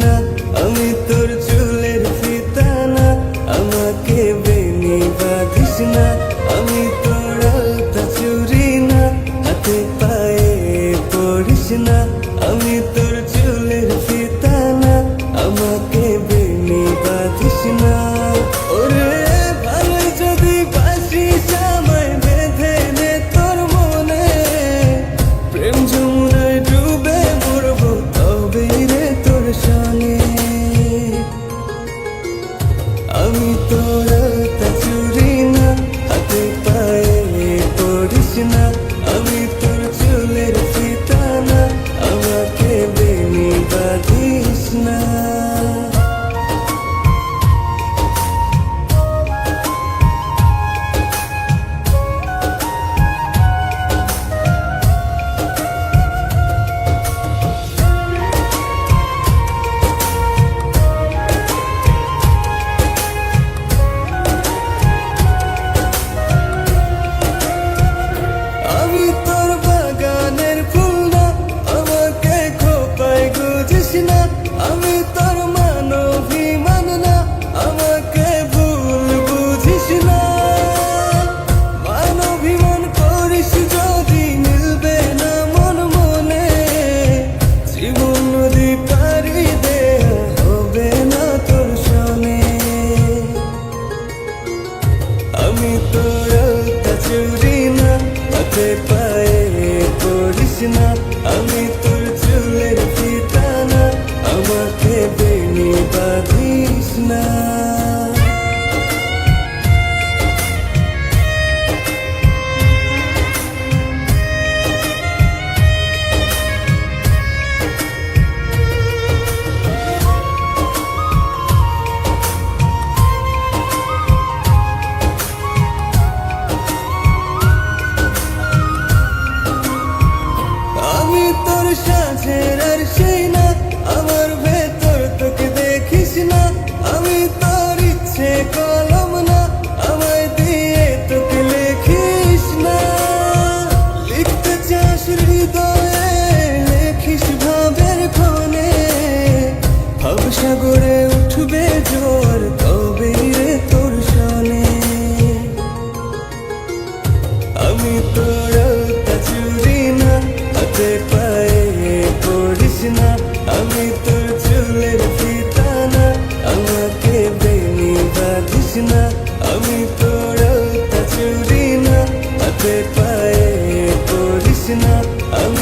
না, আমি তোর চুলের ফিতা না, আমাকে বেনি বাঁধিস না, আমি তোর আলতা চুরি না, হাতে পায়ে পড়িস না, আমি তোর চুলের ফিতা না, আমাকে বেনি বাঁধিস না। ওরে ভালো যদি বাসিস আমায় বেঁধে নে তোর মনে, প্রেম যমুনায় ডুবে মরবো তবে রে তোর সনে। আমি তোর আলতা চুরি না, হাতে পায়ে পড়িস না, আমি তোর চুলের ফিতা না, আমাকে বেনি বাঁধিস না। আমি তোর বাগানের ফুল না, আমাকে খোপায় গুজিস না, আমি তোর মানবিমান না, আমাকে ভুল বুঝিস না। মানবিমান করিস যদি মিলবে না মন মনে, জীবন নদী পারি দেয়া হবে না তোর সনে। আমি তোর আলতা চুরি না, হাতে পায়ে পড়িস না, আমি তোর চুলের ফিতা না, আমাকে বেনি বাঁধিস না। আমি তোর সাজের আর সেই না, আমার ভেতর তোকে দেখিস না, আমি তোর ইচ্ছে কলম না, আমায় দিয়ে তোকে লেখিস না। লিখতে চাস হৃদয়ে লেখিস ভাবের ক্ষণে, ভাবসাগরে উঠবে জোর তবে রে তোর সনে। আমি তোর আলতা চুরি না, হাতে পায়ে পড়িস না, আমি তোর চুলের ফিতা না, আমাকে বেনি বাঁধিস না, আমি তোর আলতা চুরি না, হাতে পায়ে পড়িস না, আমি